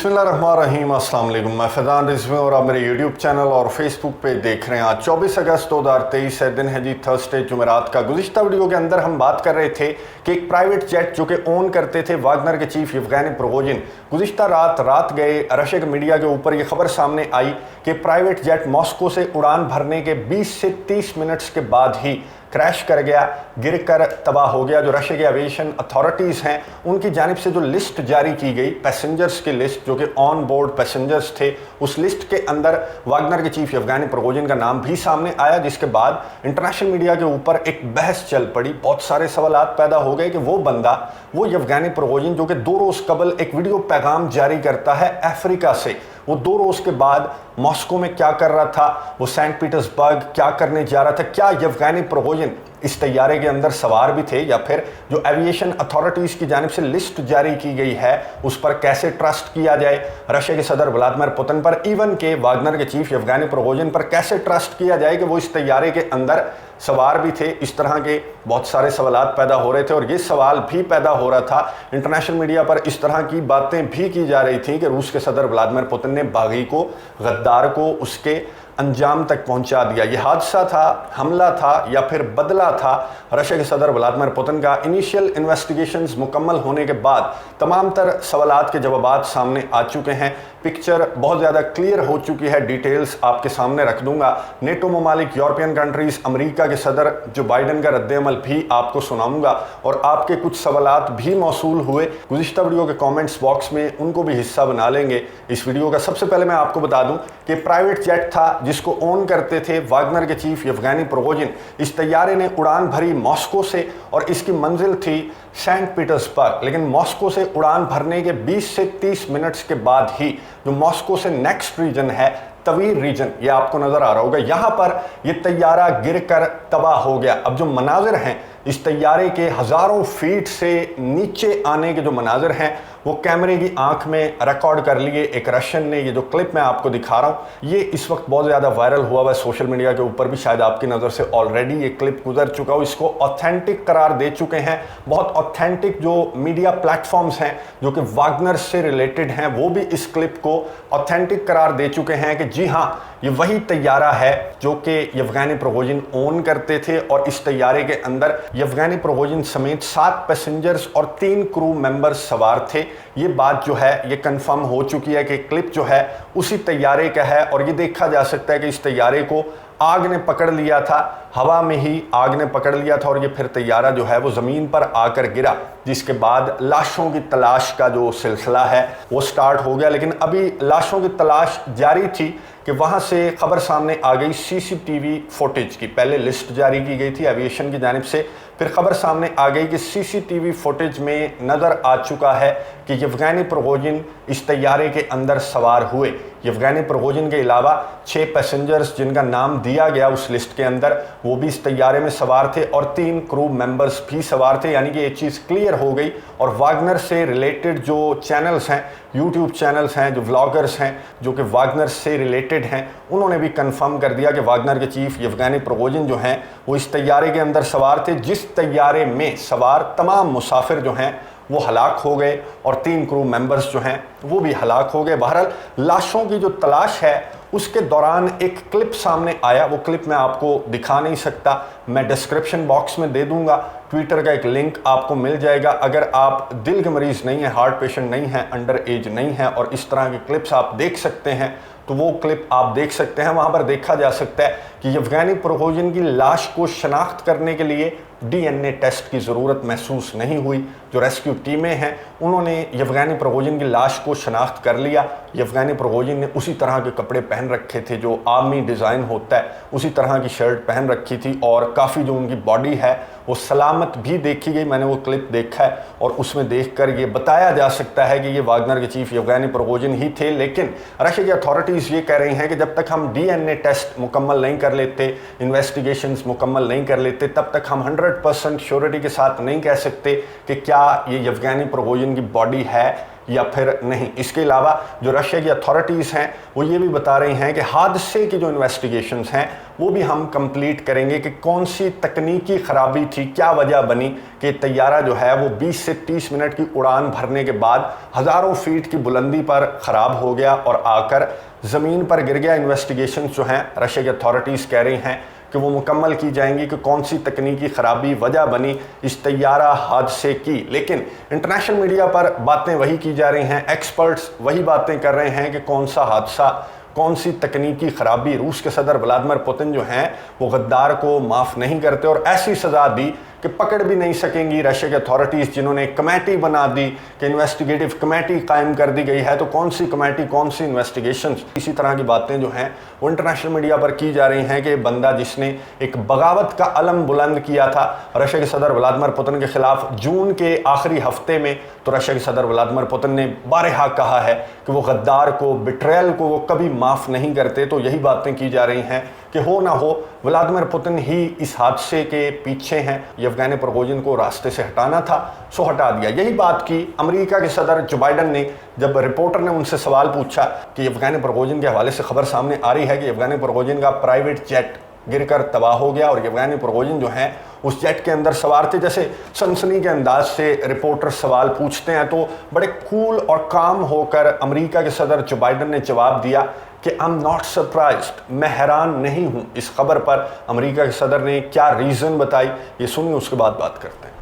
बिस्मिल्लाहिर्रहमानिर्रहीम, अस्सलाम वालेकुम। मैं फैज़ान रिजवी और आप मेरे यूट्यूब चैनल और फेसबुक पे देख रहे हैं। आज 24 अगस्त 2023 है, दिन है जी थर्सडे, जुमेरात का। गुज़िश्ता वीडियो के अंदर हम बात कर रहे थे कि एक प्राइवेट जेट जो कि ओन करते थे वागनर के चीफ येवगेनी प्रिगोजिन, गुज़िश्ता रात गए रशिया मीडिया के ऊपर ये खबर सामने आई कि प्राइवेट जेट मॉस्को से उड़ान भरने के 20 से 30 मिनट्स के बाद ही क्रैश कर गया, गिरकर तबाह हो गया। जो रशिया की एविएशन अथॉरिटीज़ हैं उनकी जानिब से जो लिस्ट जारी की गई पैसेंजर्स की लिस्ट, जो कि ऑन बोर्ड पैसेंजर्स थे, उस लिस्ट के अंदर वागनर के चीफ येवगेनी प्रिगोजिन का नाम भी सामने आया, जिसके बाद इंटरनेशनल मीडिया के ऊपर एक बहस चल पड़ी। बहुत सारे सवालात पैदा हो गए कि वो बंदा, वो येवगेनी प्रिगोजिन जो कि 2 रोज़ कबल एक वीडियो पैगाम जारी करता है अफ्रीका से, वो 2 रोज़ के बाद मॉस्को में क्या कर रहा था, वो सेंट पीटर्सबर्ग क्या करने जा रहा था, क्या येवगेनी प्रिगोजिन इस तैयारे के अंदर सवार भी थे, या फिर जो एविएशन अथॉरिटीज़ की जानिब से लिस्ट जारी की गई है उस पर कैसे ट्रस्ट किया जाए, रशिया के सदर व्लादिमीर पुतिन पर, इवन के वागनर के चीफ येवगेनी प्रिगोजिन पर कैसे ट्रस्ट किया जाए कि वो इस तैयारे के अंदर सवार भी थे। इस तरह के बहुत सारे सवालात पैदा हो रहे थे और ये सवाल भी पैदा हो रहा था, इंटरनेशनल मीडिया पर इस तरह की बातें भी की जा रही थी कि रूस के सदर व्लादिमीर पुतिन ने बागी को, गद्दार को उसके अंजाम तक पहुंचा दिया। यह हादसा था, हमला था या फिर बदला था रशिया के सदर व्लादिमीर पुतिन का। इनिशियल इन्वेस्टिगेशंस मुकम्मल होने के बाद तमाम तर सवालात के जवाबात सामने आ चुके हैं, पिक्चर बहुत ज़्यादा क्लियर हो चुकी है, डिटेल्स आपके सामने रख दूंगा। नेटो ममालिक, यूरोपियन कंट्रीज़, अमेरिका के सदर जो बाइडन का रद्द-ए-अमल भी आपको सुनाऊंगा और आपके कुछ सवालात भी मौसूल हुए गुज़िश्ता वीडियो के कमेंट्स बॉक्स में, उनको भी हिस्सा बना लेंगे इस वीडियो का। सबसे पहले मैं आपको बता दूं कि प्राइवेट जेट था जिसको ओन करते थे वागनर के चीफ येवगेनी प्रिगोजिन। इस तैयारे ने उड़ान भरी मॉस्को से और इसकी मंजिल थी सेंट पीटर्सबर्ग, लेकिन मॉस्को से उड़ान भरने के 20 से 30 मिनट्स के बाद ही जो मॉस्को से नेक्स्ट रीजन है, तवीर रीजन, ये आपको नजर आ रहा होगा, यहां पर ये तैयारा गिरकर तबाह हो गया। अब जो मनाजिर हैं इस तैयारे के, हज़ारों फीट से नीचे आने के जो मनाजिर हैं वो कैमरे की आंख में रिकॉर्ड कर लिए एक रशियन ने। ये जो क्लिप मैं आपको दिखा रहा हूँ ये इस वक्त बहुत ज़्यादा वायरल हुआ हुआ है सोशल मीडिया के ऊपर भी, शायद आपकी नज़र से ऑलरेडी ये क्लिप गुजर चुका हो। इसको ऑथेंटिक करार दे चुके हैं बहुत ऑथेंटिक जो मीडिया प्लेटफॉर्म्स हैं जो कि वागनर से रिलेटेड हैं, वो भी इस क्लिप को ऑथेंटिक करार दे चुके हैं कि जी हाँ, ये वही तैयारा है जो कि येवगेनी प्रिगोजिन ओन करते थे। और इस तैयारे के अंदर येवगेनी प्रिगोजिन समेत 7 पैसेंजर्स और 3 क्रू मेंबर्स सवार थे। ये बात जो है ये कंफर्म हो चुकी है कि क्लिप जो है उसी तैयारे का है और ये देखा जा सकता है कि इस तैयारे को आग ने पकड़ लिया था, हवा में ही आग ने पकड़ लिया था और ये फिर तैयारा जो है वो ज़मीन पर आकर गिरा, जिसके बाद लाशों की तलाश का जो सिलसिला है वो स्टार्ट हो गया। लेकिन अभी लाशों की तलाश जारी थी कि वहाँ से खबर सामने आ गई सीसीटीवी फुटेज की। पहले लिस्ट जारी की गई थी एविएशन की जानिब से, फिर खबर सामने आ गई कि सीसीटीवी फुटेज में नज़र आ चुका है कि येवगेनी प्रिगोजिन इस तैयारे के अंदर सवार हुए। येवगेनी प्रिगोजिन के अलावा 6 पैसेंजर्स जिनका नाम दिया गया उस लिस्ट के अंदर, वो भी इस तैयारे में सवार थे और 3 क्रू मेंबर्स भी सवार थे। यानी कि ये चीज़ क्लियर हो गई और वागनर से रिलेटेड जो चैनल्स हैं, यूट्यूब चैनल्स हैं, जो व्लॉगर्स हैं जो कि वागनर से रिलेटेड हैं, उन्होंने भी कंफर्म कर दिया कि वागनर के चीफ येवगेनी प्रिगोजिन जो हैं वो इस तैयारे के अंदर सवार थे। जिस तैयारे में सवार तमाम मुसाफिर जो हैं वो हलाक हो गए और 3 क्रू मेंबर्स जो हैं वो भी हलाक हो गए। बहरहाल लाशों की जो तलाश है उसके दौरान एक क्लिप सामने आया, वो क्लिप मैं आपको दिखा नहीं सकता, मैं डिस्क्रिप्शन बॉक्स में दे दूंगा, ट्विटर का एक लिंक आपको मिल जाएगा। अगर आप दिल के मरीज़ नहीं हैं, हार्ट पेशेंट नहीं हैं, अंडर एज नहीं हैं और इस तरह की क्लिप्स आप देख सकते हैं तो वो क्लिप आप देख सकते हैं। वहाँ पर देखा जा सकता है कि येवगेनी प्रिगोजिन की लाश को शनाख्त करने के लिए डीएनए टेस्ट की ज़रूरत महसूस नहीं हुई। जो रेस्क्यू टीमें हैं उन्होंने येवगेनी प्रिगोजिन की लाश को शनाख्त कर लिया। येवगेनी प्रिगोजिन ने उसी तरह के कपड़े पहन रखे थे जो आर्मी डिज़ाइन होता है, उसी तरह की शर्ट पहन रखी थी और काफ़ी जो उनकी बॉडी है वो सलामत भी देखी गई। मैंने वो क्लिप देखा है और उसमें देखकर ये बताया जा सकता है कि ये वागनर के चीफ येवगेनी प्रिगोजिन ही थे। लेकिन रशिया की अथॉरिटीज़ ये कह रही हैं कि जब तक हम डीएनए टेस्ट मुकम्मल नहीं कर लेते, इन्वेस्टिगेशंस मुकम्मल नहीं कर लेते, तब तक हम 100% श्योरिटी के साथ नहीं कह सकते कि क्या ये येवगेनी प्रिगोजिन की बॉडी है या फिर नहीं। इसके अलावा जो रशिया की अथॉरिटीज़ हैं वो ये भी बता रही हैं कि हादसे की जो इन्वेस्टिगेशंस हैं वो भी हम कंप्लीट करेंगे कि कौन सी तकनीकी खराबी थी, क्या वजह बनी कि तैयारा जो है वो 20 से 30 मिनट की उड़ान भरने के बाद हज़ारों फीट की बुलंदी पर ख़राब हो गया और आकर ज़मीन पर गिर गया। इन्वेस्टिगेशन जो हैं रशिया की अथॉरिटीज़ कह रही हैं कि वो मुकम्मल की जाएंगी कि कौन सी तकनीकी खराबी वजह बनी इस तैयारा हादसे की। लेकिन इंटरनेशनल मीडिया पर बातें वही की जा रही हैं, एक्सपर्ट्स वही बातें कर रहे हैं कि कौन सा हादसा, कौन सी तकनीकी खराबी। रूस के सदर व्लादिमीर पुतिन जो हैं वो गद्दार को माफ़ नहीं करते और ऐसी सज़ा दी कि पकड़ भी नहीं सकेंगी रशिया की अथॉरिटीज़, जिन्होंने कमेटी बना दी कि इन्वेस्टिगेटिव कमेटी कायम कर दी गई है। तो कौन सी कमेटी, कौन सी इन्वेस्टिगेशंस, इसी तरह की बातें जो हैं वो इंटरनेशनल मीडिया पर की जा रही हैं कि बंदा जिसने एक बगावत का अलम बुलंद किया था रशिया के सदर व्लादिमीर पुतिन के खिलाफ जून के आखिरी हफ्ते में, तो रशिया के सदर व्लादिमीर पुतिन ने बारहा कहा है कि वो गद्दार को, बिट्रेयल को वो कभी माफ़ नहीं करते। तो यही बातें की जा रही हैं कि हो ना हो व्लादिमीर पुतिन ही इस हादसे के पीछे हैं। येवगेनी प्रिगोजिन को रास्ते से हटाना था, सो हटा दिया। यही बात की अमेरिका के सदर जो बाइडन ने, जब रिपोर्टर ने उनसे सवाल पूछा कि येवगेनी प्रिगोजिन के हवाले से खबर सामने आ रही है कि येवगेनी प्रिगोजिन का प्राइवेट जेट गिरकर तबाह हो गया और येवगेनी प्रिगोजिन जो हैं उस जेट के अंदर सवार थे। जैसे सनसनी के अंदाज से रिपोर्टर सवाल पूछते हैं तो बड़े कूल और काम होकर अमेरिका के सदर जो बाइडन ने जवाब दिया कि आई एम नॉट सरप्राइज्ड, मैं हैरान नहीं हूं। इस खबर पर अमेरिका के सदर ने क्या रीज़न बताई, ये सुनिए, उसके बाद बात करते हैं।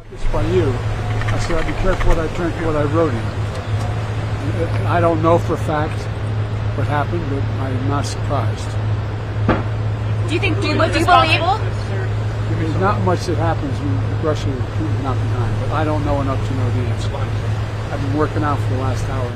Do you think do you believe? There's not much that happens when Russia and Putin are not behind, but I don't know enough to know the answer. I've been working out for the last hour.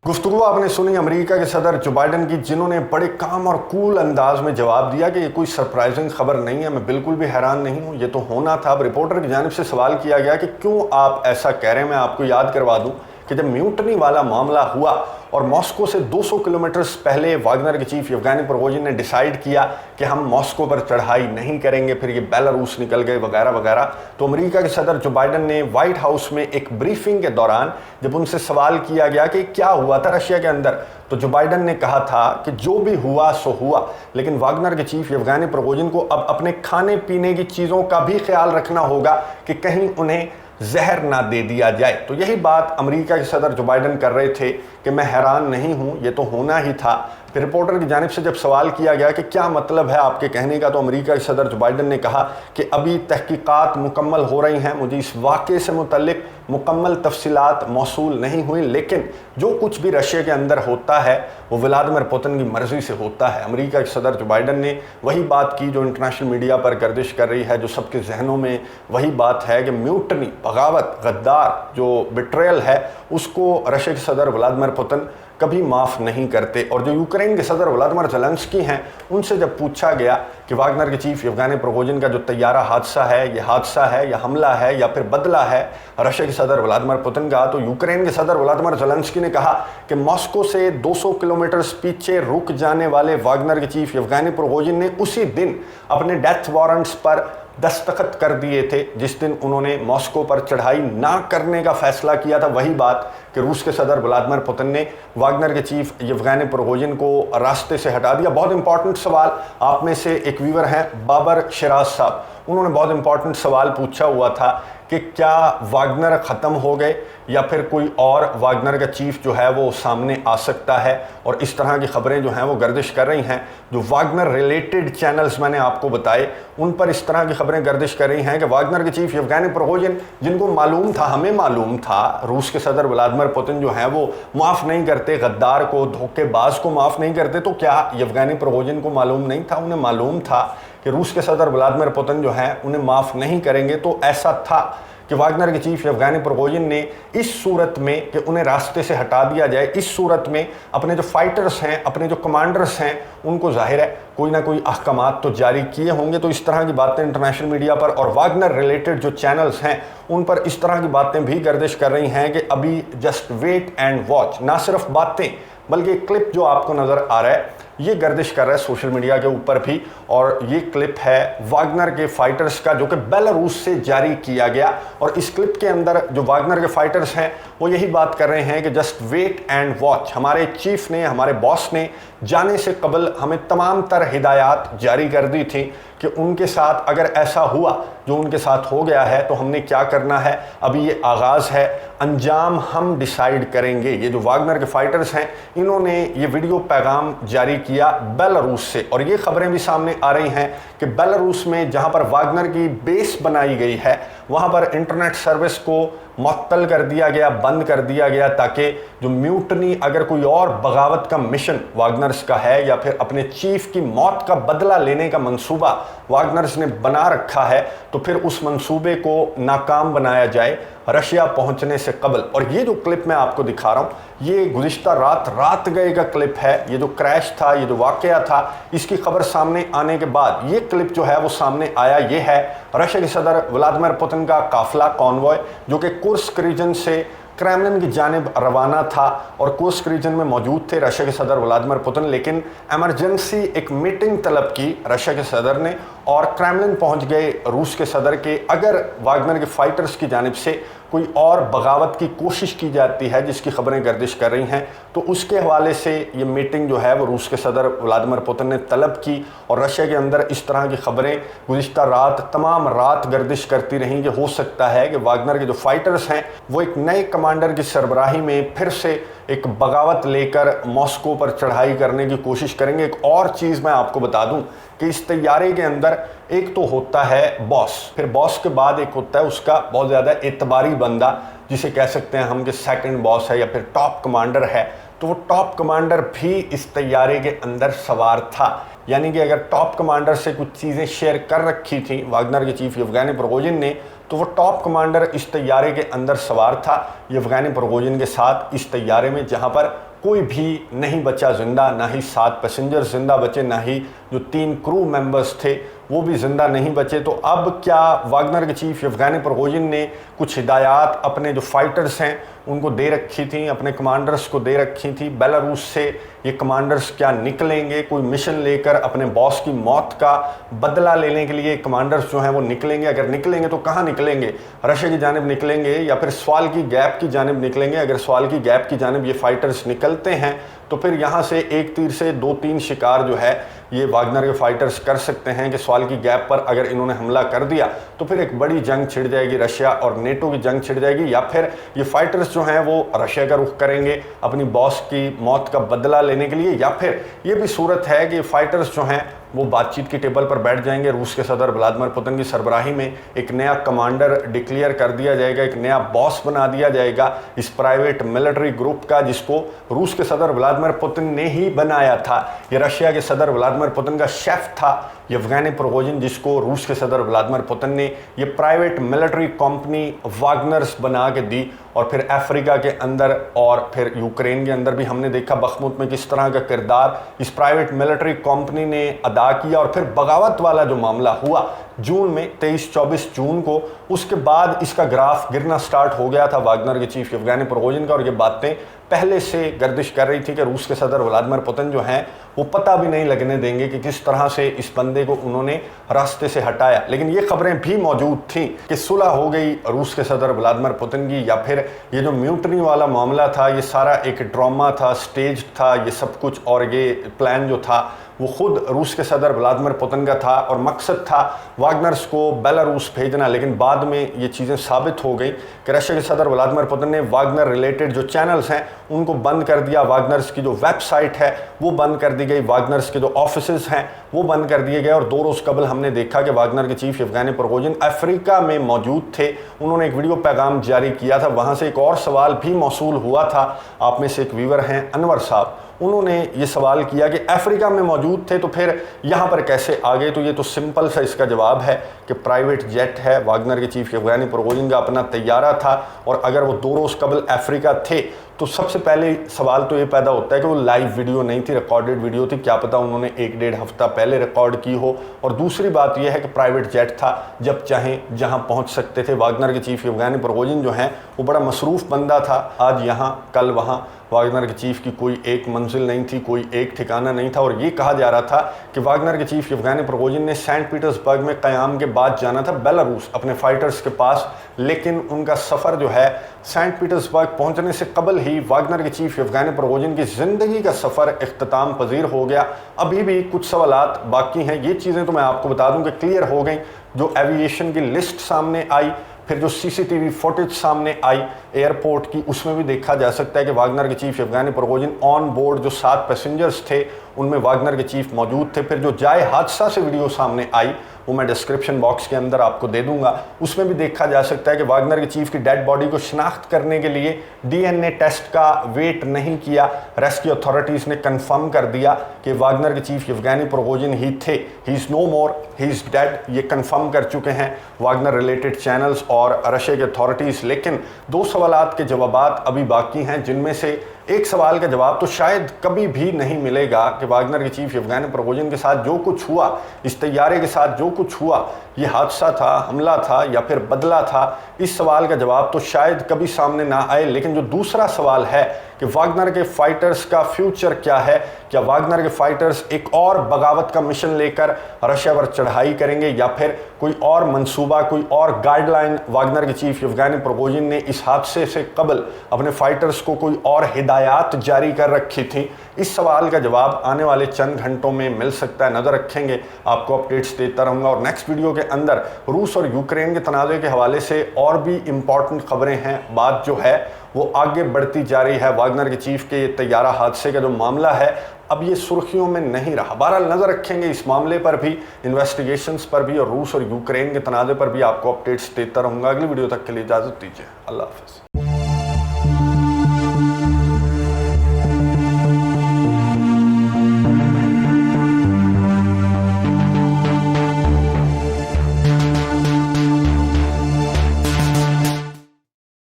गुफ्तगू आपने सुनी America के सदर जो Biden की, जिन्होंने बड़े काम और कूल अंदाज में जवाब दिया कि ये कोई सरप्राइजिंग खबर नहीं है, मैं बिल्कुल भी हैरान नहीं हूँ, ये तो होना था। अब रिपोर्टर की जानिब से सवाल किया गया कि क्यों आप ऐसा कह रहे हैं। मैं आपको याद करवा दूँ कि जब म्यूटनी वाला मामला हुआ और मॉस्को से 200 किलोमीटर पहले वागनर के चीफ येवगेनी प्रिगोजिन ने डिसाइड किया कि हम मॉस्को पर चढ़ाई नहीं करेंगे, फिर ये बेलारूस निकल गए वगैरह वगैरह, तो अमेरिका के सदर जो बाइडन ने व्हाइट हाउस में एक ब्रीफिंग के दौरान जब उनसे सवाल किया गया कि क्या हुआ था रशिया के अंदर, तो जो बाइडन ने कहा था कि जो भी हुआ सो हुआ, लेकिन वागनर के चीफ येवगेनी प्रिगोजिन को अब अपने खाने पीने की चीज़ों का भी ख्याल रखना होगा कि कहीं उन्हें जहर ना दे दिया जाए। तो यही बात अमेरिका के सदर जो बाइडन कर रहे थे कि मैं हैरान नहीं हूँ, ये तो होना ही था। फिर रिपोर्टर की जानिब से जब सवाल किया गया कि क्या मतलब है आपके कहने का, तो अमेरिका के सदर जो बाइडन ने कहा कि अभी तहकीकात मुकम्मल हो रही हैं, मुझे इस वाक़े से मुतल्लिक मुकम्मल तफसीलात मौसूल नहीं हुई, लेकिन जो कुछ भी रशिया के अंदर होता है वो व्लादिमीर पुतिन की मर्ज़ी से होता है। अमेरिका के सदर जो बाइडन ने वही बात की जो इंटरनेशनल मीडिया पर गर्दिश कर रही है, जो सबके जहनों में वही बात है कि म्यूटनी, बगावत, गद्दार, जो बिट्रेयल है, उसको रशिया के सदर व्लादिमीर पुतिन कभी माफ़ नहीं करते। और जो यूक्रेन के सदर व्लादिमीर ज़ेलेंस्की हैं, उनसे जब पूछा गया कि वागनर के चीफ येवगेनी प्रिगोजिन का जो तैयारा हादसा है, ये हादसा है या हमला है या फिर बदला है रशिया के सदर व्लादिमीर पुतिन का, तो यूक्रेन के सदर व्लादिमीर ज़ेलेंस्की ने कहा कि मॉस्को से 200 किलोमीटर पीछे रुक जाने वाले वागनर के चीफ येवगेनी प्रिगोजिन ने उसी दिन अपने डेथ वारंट्स पर दस्तखत कर दिए थे जिस दिन उन्होंने मॉस्को पर चढ़ाई ना करने का फैसला किया था। वही बात कि रूस के सदर व्लादिमीर पुतिन ने वागनर के चीफ येवगेनी प्रिगोजिन को रास्ते से हटा दिया। बहुत इंपॉर्टेंट सवाल, आप में से एक व्यूअर हैं बाबर शिराज साहब, उन्होंने बहुत इंपॉर्टेंट सवाल पूछा हुआ था कि क्या वागनर ख़त्म हो गए या फिर कोई और वागनर का चीफ जो है वो सामने आ सकता है। और इस तरह की खबरें जो हैं वो गर्दिश कर रही हैं। जो वागनर रिलेटेड चैनल्स मैंने आपको बताए उन पर इस तरह की खबरें गर्दिश कर रही हैं कि वागनर के चीफ येवगेनी प्रिगोजिन, जिनको मालूम था, हमें मालूम था, रूस के सदर व्लादिमीर पुतिन जो हैं वो माफ़ नहीं करते, गद्दार को, धोखेबाज को माफ़ नहीं करते, तो क्या येवगेनी प्रिगोजिन को मालूम नहीं था? उन्हें मालूम था कि रूस के सदर व्लादिमीर पुतिन जो हैं उन्हें माफ़ नहीं करेंगे। तो ऐसा था कि वागनर के चीफ येवगेनी प्रिगोजिन ने इस सूरत में कि उन्हें रास्ते से हटा दिया जाए, इस सूरत में अपने जो फाइटर्स हैं, अपने जो कमांडर्स हैं, उनको जाहिर है कोई ना कोई अहकामात तो जारी किए होंगे। तो इस तरह की बातें इंटरनेशनल मीडिया पर और वागनर रिलेटेड जो चैनल्स हैं उन पर इस तरह की बातें भी गर्दिश कर रही हैं कि अभी जस्ट वेट एंड वॉच। ना सिर्फ बातें बल्कि क्लिप जो आपको नज़र आ रहा है ये गर्दिश कर रहा है सोशल मीडिया के ऊपर भी। और ये क्लिप है वागनर के फाइटर्स का जो कि बेलारूस से जारी किया गया। और इस क्लिप के अंदर जो वागनर के फाइटर्स हैं वो यही बात कर रहे हैं कि जस्ट वेट एंड वॉच। हमारे चीफ ने, हमारे बॉस ने जाने से कबल हमें तमाम तर हिदायत जारी कर दी थी कि उनके साथ अगर ऐसा हुआ जो उनके साथ हो गया है तो हमने क्या करना है। अभी ये आगाज़ है, अंजाम हम डिसाइड करेंगे। ये जो वागनर के फाइटर्स हैं इन्होंने ये वीडियो पैगाम जारी किया बेलारूस से। और ये खबरें भी सामने आ रही हैं कि बेलारूस में जहां पर वागनर की बेस बनाई गई है वहां पर इंटरनेट सर्विस को मुअत्तल कर दिया गया, बंद कर दिया गया, ताकि जो म्यूटनी, अगर कोई और बगावत का मिशन वागनर्स का है या फिर अपने चीफ की मौत का बदला लेने का मंसूबा वागनर्स ने बना रखा है तो फिर उस मंसूबे को नाकाम बनाया जाए रशिया पहुंचने से कबल। और ये जो क्लिप मैं आपको दिखा रहा हूं ये गुज़िश्ता रात गए का क्लिप है। ये जो क्रैश था, ये जो वाकया था, इसकी खबर सामने आने के बाद ये क्लिप जो है वो सामने आया। ये है रशिया के सदर व्लादिमीर पुतिन का काफिला, कॉन्वॉय, जो कि कुर्स्क रीजन से क्रेमलिन की जानिब रवाना था। और कुर्स्क रीजन में मौजूद थे रशिया के सदर व्लादिमीर पुतिन, लेकिन एमरजेंसी एक मीटिंग तलब की रशिया के सदर ने और क्रेमलिन पहुंच गए रूस के सदर के। अगर वागनर के फाइटर्स की जानिब से कोई और बगावत की कोशिश की जाती है जिसकी खबरें गर्दिश कर रही हैं तो उसके हवाले से ये मीटिंग जो है वो रूस के सदर व्लादिमीर पुतिन ने तलब की। और रशिया के अंदर इस तरह की खबरें गुज़िश्ता तमाम रात गर्दिश करती रहीं कि हो सकता है कि वागनर के जो फाइटर्स हैं वो एक नए कमांडर की सरबराही में फिर से एक बगावत लेकर मॉस्को पर चढ़ाई करने की कोशिश करेंगे। एक और चीज़ मैं आपको बता दूं कि इस तैयारी के अंदर एक तो होता है बॉस, फिर बॉस के बाद एक होता है उसका बहुत ज़्यादा एतबारी बंदा, जिसे कह सकते हैं हम कि सेकंड बॉस है या फिर टॉप कमांडर है। तो वो टॉप कमांडर भी इस तैयारी के अंदर सवार था। यानी कि अगर टॉप कमांडर से कुछ चीज़ें शेयर कर रखी थी वागनर के चीफ येवगेनी प्रिगोजिन ने, तो वो टॉप कमांडर इस तैयारे के अंदर सवार था येवगेनी प्रिगोजिन के साथ इस तैयारे में, जहां पर कोई भी नहीं बचा जिंदा, ना ही 7 पैसेंजर जिंदा बचे, ना ही जो 3 क्रू मेंबर्स थे वो भी जिंदा नहीं बचे। तो अब क्या वागनर के चीफ येवगेनी प्रिगोजिन ने कुछ हिदायत अपने जो फाइटर्स हैं उनको दे रखी थी, अपने कमांडर्स को दे रखी थी। बेलारूस से ये कमांडर्स क्या निकलेंगे, कोई मिशन लेकर अपने बॉस की मौत का बदला लेने के लिए कमांडर्स जो हैं वो निकलेंगे? अगर निकलेंगे तो कहाँ निकलेंगे? रशिया की जानिब निकलेंगे या फिर स्वाल की गैप की जानिब निकलेंगे? अगर स्वाल की गैप की जानिब ये फाइटर्स निकलते हैं तो फिर यहाँ से एक तीर से 2-3 शिकार जो है ये वागनर के फाइटर्स कर सकते हैं कि स्वाल की गैप पर अगर इन्होंने हमला कर दिया तो फिर एक बड़ी जंग छिड़ जाएगी, रशिया और नेटो की जंग छिड़ जाएगी। या फिर ये फाइटर्स जो हैं वो रशिया का रुख करेंगे अपनी बॉस की मौत का बदला लेने के लिए, या फिर ये भी सूरत है कि फाइटर्स जो हैं वो बातचीत की टेबल पर बैठ जाएंगे। रूस के सदर व्लादिमीर पुतिन की सरबराही में एक नया कमांडर डिक्लेयर कर दिया जाएगा, एक नया बॉस बना दिया जाएगा इस प्राइवेट मिलिट्री ग्रुप का, जिसको रूस के सदर व्लादिमीर पुतिन ने ही बनाया था। ये रशिया के सदर व्लादिमीर पुतिन का शेफ था येवगेनी प्रिगोजिन, जिसको रूस के सदर व्लादिमीर पुतिन ने ये प्राइवेट मिलिट्री कंपनी वागनर्स बना के दी। और फिर अफ्रीका के अंदर और फिर यूक्रेन के अंदर भी हमने देखा बखमुत में किस तरह का किरदार इस प्राइवेट मिलिट्री कंपनी ने अदा किया। और फिर बगावत वाला जो मामला हुआ जून में 23-24 जून को, उसके बाद इसका ग्राफ गिरना स्टार्ट हो गया था वागनर के चीफ येवगेनी प्रिगोजिन का। और ये बातें पहले से गर्दिश कर रही थी कि रूस के सदर व्लादिमीर पुतिन जो हैं वो पता भी नहीं लगने देंगे कि किस तरह से इस बंदे को उन्होंने रास्ते से हटाया। लेकिन ये खबरें भी मौजूद थी कि सुलह हो गई रूस के सदर व्लादिमीर पुतिन की, या फिर ये जो म्यूटनी वाला मामला था ये सारा एक ड्रामा था, स्टेज था ये सब कुछ, और ये प्लान जो था वो खुद रूस के सदर व्लादिमीर पुतिन का था और मकसद था वागनर्स को बेलारूस भेजना। लेकिन बाद में ये चीज़ें साबित हो गई कि रशिया के सदर व्लादिमीर पुतिन ने वागनर रिलेटेड जो चैनल्स हैं उनको बंद कर दिया, वागनर्स की जो वेबसाइट है वो बंद कर दी गई, वागनर्स के जो ऑफिसेज हैं वो बंद कर दिए गए। और 2 रोज़ कबल हमने देखा कि वागनर के चीफ येवगेनी प्रिगोजिन अफ्रीका में मौजूद थे, उन्होंने एक वीडियो पैगाम जारी किया था। वहाँ से एक और सवाल भी मौसूल हुआ था, आप में से एक व्यूवर हैं अनवर साहब, उन्होंने ये सवाल किया कि अफ्रीका में मौजूद थे तो फिर यहाँ पर कैसे आ गए? तो ये तो सिंपल सा इसका जवाब है कि प्राइवेट जेट है, वागनर के चीफ येवगेनी प्रिगोजिन का अपना तैयारा था। और अगर वो 2 रोज़ कबल अफ्रीका थे तो सबसे पहले सवाल तो ये पैदा होता है कि वो लाइव वीडियो नहीं थी, रिकॉर्डेड वीडियो थी, क्या पता उन्होंने 1-1.5 हफ्ता पहले रिकॉर्ड की हो। और दूसरी बात यह है कि प्राइवेट जेट था, जब चाहें जहां पहुंच सकते थे। वागनर के चीफ येवगेनी प्रिगोजिन जो हैं वो बड़ा मसरूफ़ बंदा था, आज यहाँ कल वहाँ वागनर के चीफ की कोई एक मंजिल नहीं थी, कोई एक ठिकाना नहीं था। और ये कहा जा रहा था कि वागनर के चीफ येवगेनी प्रिगोजिन ने सेंट पीटर्सबर्ग में क़याम के बाद जाना था बेलारूस अपने फाइटर्स के पास, लेकिन उनका सफ़र जो है सेंट पीटर्सबर्ग पहुंचने से कबल ही वागनर के चीफ येवगेनी प्रिगोजिन की ज़िंदगी का सफ़र इख्तिताम पजीर हो गया। अभी भी कुछ सवालात बाकी हैं। ये चीज़ें तो मैं आपको बता दूं कि क्लियर हो गई। जो एविएशन की लिस्ट सामने आई, फिर जो सीसीटीवी फुटेज सामने आई एयरपोर्ट की, उसमें भी देखा जा सकता है कि वागनर के chief Yevgeny Prigozhin on board जो 7 पैसेंजर्स थे उनमें वागनर के चीफ मौजूद थे। फिर जो जाए हादसा से वीडियो सामने आई वो मैं डिस्क्रिप्शन बॉक्स के अंदर आपको दे दूंगा, उसमें भी देखा जा सकता है कि वागनर के चीफ की डेड बॉडी को शनाख्त करने के लिए डीएनए टेस्ट का वेट नहीं किया। रेस्क्यू अथॉरिटीज़ ने कंफर्म कर दिया कि वागनर के चीफ येवगेनी प्रिगोजिन ही थे, he is no more, he is dead. ये कंफर्म कर चुके हैं वागनर रिलेटेड चैनल्स और रशिया की अथॉरिटीज़। लेकिन 2 सवालात के जवाबात अभी बाकी हैं, जिनमें से एक सवाल का जवाब तो शायद कभी भी नहीं मिलेगा कि वागनर के चीफ येवगेनी प्रिगोजिन के साथ जो कुछ हुआ, इस तैयारे के साथ जो कुछ हुआ, ये हादसा था, हमला था या फिर बदला था। इस सवाल का जवाब तो शायद कभी सामने ना आए। लेकिन जो दूसरा सवाल है कि वागनर के फाइटर्स का फ्यूचर क्या है, क्या वागनर के फाइटर्स एक और बगावत का मिशन लेकर रशिया पर चढ़ाई करेंगे या फिर कोई और मंसूबा, कोई और गाइडलाइन वागनर के चीफ येवगेनी प्रिगोजिन ने इस हादसे से कबल अपने फाइटर्स को कोई और हिदायत जारी कर रखी थी। इस सवाल का जवाब आने वाले चंद घंटों में मिल सकता है। नज़र रखेंगे, आपको अपडेट्स देता रहूँगा। और नेक्स्ट वीडियो के अंदर रूस और यूक्रेन के तनाज़े के हवाले से और भी इम्पॉर्टेंट खबरें हैं। बात जो है वो आगे बढ़ती जा रही है। वागनर के चीफ के तैयारा हादसे का जो मामला है अब ये सुर्खियों में नहीं रहा। बहरहाल नज़र रखेंगे इस मामले पर भी, इन्वेस्टिगेशंस पर भी और रूस और यूक्रेन के तनाज़े पर भी आपको अपडेट्स देता रहूँगा। अगली वीडियो तक के लिए इजाज़त दीजिए। अल्लाह हाफ़िज़।